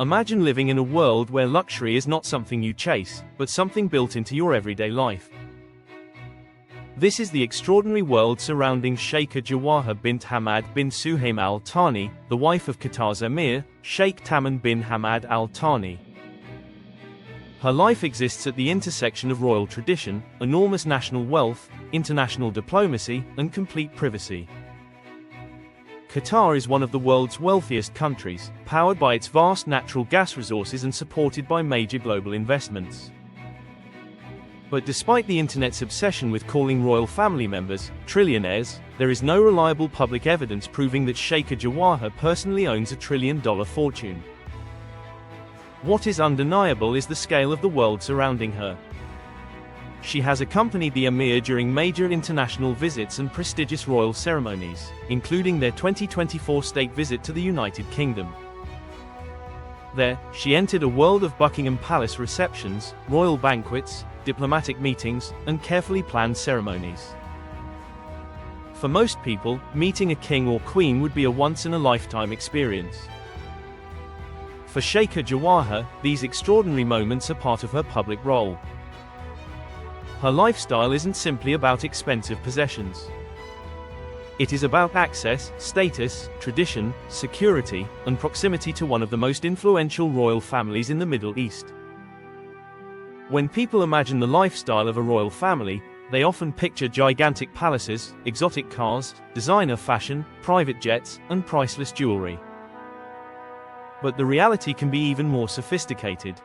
Imagine living in a world where luxury is not something you chase, but something built into your everyday life. This is the extraordinary world surrounding Sheikha Jawaher bint Hamad bin Suhaim al-Thani, the wife of Qatar's Emir, Sheikh Tamim bin Hamad al-Thani. Her life exists at the intersection of royal tradition, enormous national wealth, international diplomacy, and complete privacy. Qatar is one of the world's wealthiest countries, powered by its vast natural gas resources and supported by major global investments. But despite the internet's obsession with calling royal family members trillionaires, there is no reliable public evidence proving that Sheikha Jawaher personally owns a $1 trillion fortune. What is undeniable is the scale of the world surrounding her. She has accompanied the Emir during major international visits and prestigious royal ceremonies, including their 2024 state visit to the United Kingdom. There, she entered a world of Buckingham Palace receptions, royal banquets, diplomatic meetings, and carefully planned ceremonies. For most people, meeting a king or queen would be a once-in-a-lifetime experience. For Sheikha Jawaher, these extraordinary moments are part of her public role. Her lifestyle isn't simply about expensive possessions. It is about access, status, tradition, security, and proximity to one of the most influential royal families in the Middle East. When people imagine the lifestyle of a royal family, they often picture gigantic palaces, exotic cars, designer fashion, private jets, and priceless jewelry. But the reality can be even more sophisticated.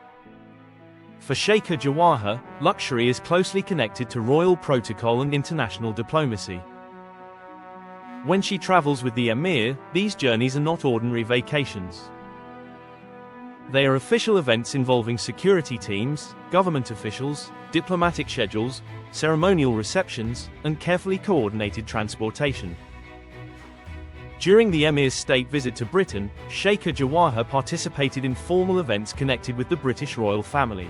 For Sheikha Jawaher, luxury is closely connected to royal protocol and international diplomacy. When she travels with the Emir, these journeys are not ordinary vacations. They are official events involving security teams, government officials, diplomatic schedules, ceremonial receptions, and carefully coordinated transportation. During the Emir's state visit to Britain, Sheikha Jawaher participated in formal events connected with the British royal family.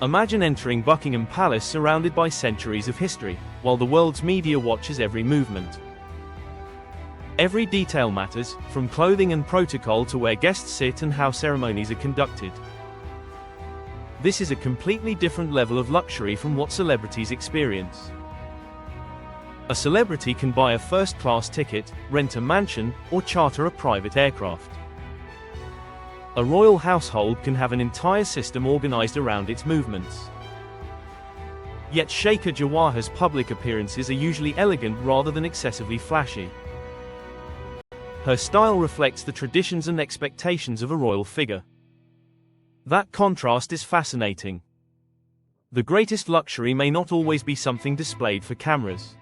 Imagine entering Buckingham Palace surrounded by centuries of history, while the world's media watches every movement. Every detail matters, from clothing and protocol to where guests sit and how ceremonies are conducted. This is a completely different level of luxury from what celebrities experience. A celebrity can buy a first-class ticket, rent a mansion, or charter a private aircraft. A royal household can have an entire system organized around its movements. Yet Sheikha Jawaher's public appearances are usually elegant rather than excessively flashy. Her style reflects the traditions and expectations of a royal figure. That contrast is fascinating. The greatest luxury may not always be something displayed for cameras.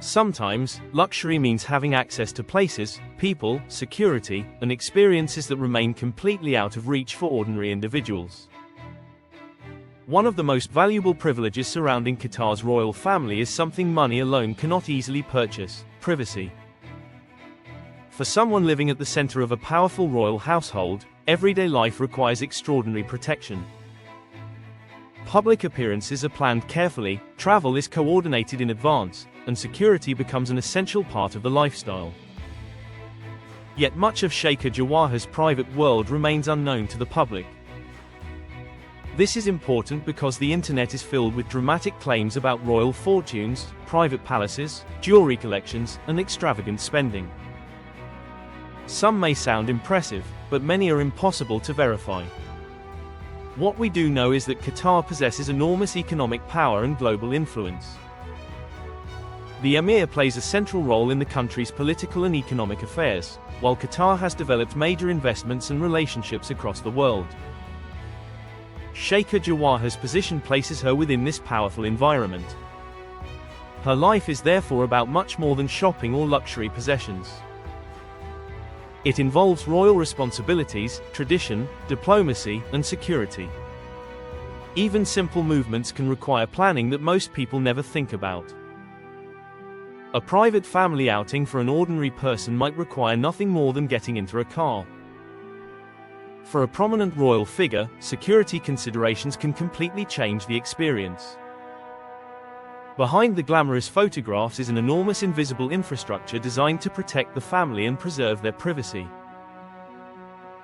Sometimes, luxury means having access to places, people, security, and experiences that remain completely out of reach for ordinary individuals. One of the most valuable privileges surrounding Qatar's royal family is something money alone cannot easily purchase: privacy. For someone living at the center of a powerful royal household, everyday life requires extraordinary protection. Public appearances are planned carefully, travel is coordinated in advance, and security becomes an essential part of the lifestyle. Yet much of Sheikha Jawaher's private world remains unknown to the public. This is important because the internet is filled with dramatic claims about royal fortunes, private palaces, jewelry collections, and extravagant spending. Some may sound impressive, but many are impossible to verify. What we do know is that Qatar possesses enormous economic power and global influence. The Emir plays a central role in the country's political and economic affairs, while Qatar has developed major investments and relationships across the world. Sheikha Jawaher's position places her within this powerful environment. Her life is therefore about much more than shopping or luxury possessions. It involves royal responsibilities, tradition, diplomacy, and security. Even simple movements can require planning that most people never think about. A private family outing for an ordinary person might require nothing more than getting into a car. For a prominent royal figure, security considerations can completely change the experience. Behind the glamorous photographs is an enormous invisible infrastructure designed to protect the family and preserve their privacy.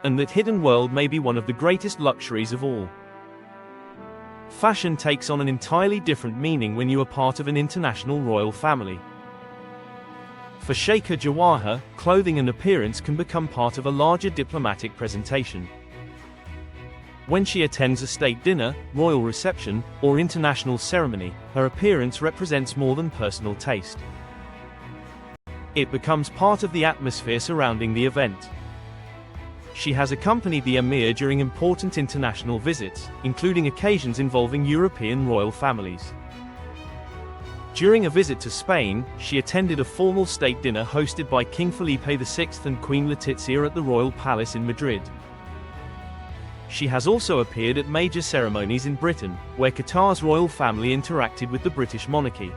and that hidden world may be one of the greatest luxuries of all. Fashion takes on an entirely different meaning when you are part of an international royal family. For Sheikha Jawaher, clothing and appearance can become part of a larger diplomatic presentation. When she attends a state dinner, royal reception, or international ceremony, her appearance represents more than personal taste. It becomes part of the atmosphere surrounding the event. She has accompanied the Emir during important international visits, including occasions involving European royal families. During a visit to Spain, she attended a formal state dinner hosted by King Felipe VI and Queen Letizia at the Royal Palace in Madrid. She has also appeared at major ceremonies in Britain, where Qatar's royal family interacted with the British monarchy.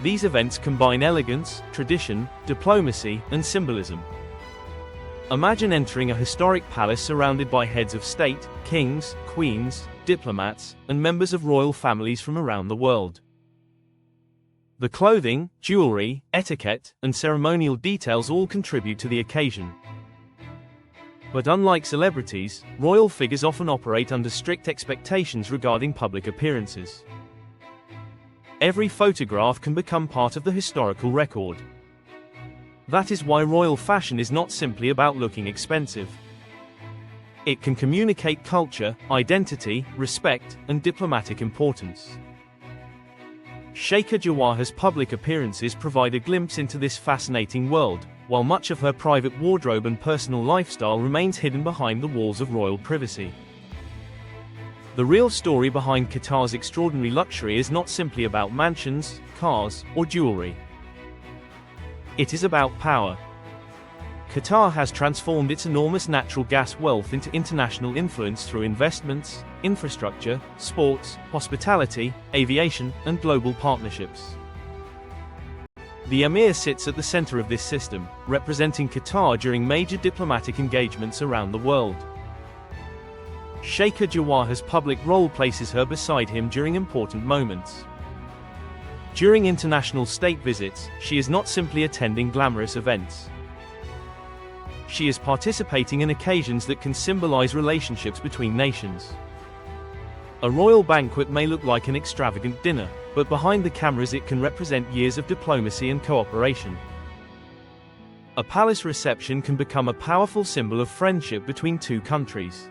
These events combine elegance, tradition, diplomacy, and symbolism. Imagine entering a historic palace surrounded by heads of state, kings, queens, diplomats, and members of royal families from around the world. The clothing, jewelry, etiquette, and ceremonial details all contribute to the occasion. But unlike celebrities, royal figures often operate under strict expectations regarding public appearances. Every photograph can become part of the historical record. That is why royal fashion is not simply about looking expensive. It can communicate culture, identity, respect, and diplomatic importance. Sheikha Jawaher's public appearances provide a glimpse into this fascinating world, while much of her private wardrobe and personal lifestyle remains hidden behind the walls of royal privacy. The real story behind Qatar's extraordinary luxury is not simply about mansions, cars, or jewelry. It is about power. Qatar has transformed its enormous natural gas wealth into international influence through investments, infrastructure, sports, hospitality, aviation, and global partnerships. The Emir sits at the center of this system, representing Qatar during major diplomatic engagements around the world. Sheikha Jawaher's public role places her beside him during important moments. During international state visits, she is not simply attending glamorous events. She is participating in occasions that can symbolize relationships between nations. A royal banquet may look like an extravagant dinner, but behind the cameras it can represent years of diplomacy and cooperation. A palace reception can become a powerful symbol of friendship between two countries.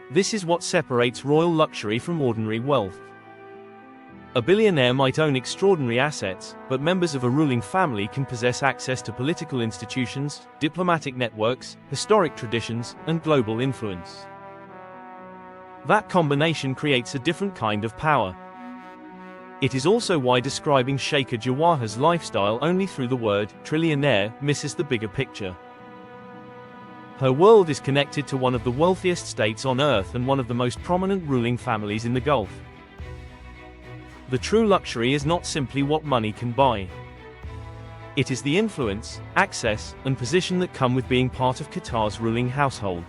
This is what separates royal luxury from ordinary wealth. A billionaire might own extraordinary assets, but members of a ruling family can possess access to political institutions, diplomatic networks, historic traditions, and global influence. That combination creates a different kind of power. It is also why describing Sheikha Jawaher's lifestyle only through the word trillionaire misses the bigger picture. Her world is connected to one of the wealthiest states on earth and one of the most prominent ruling families in the Gulf. The true luxury is not simply what money can buy. It is the influence, access, and position that come with being part of Qatar's ruling household.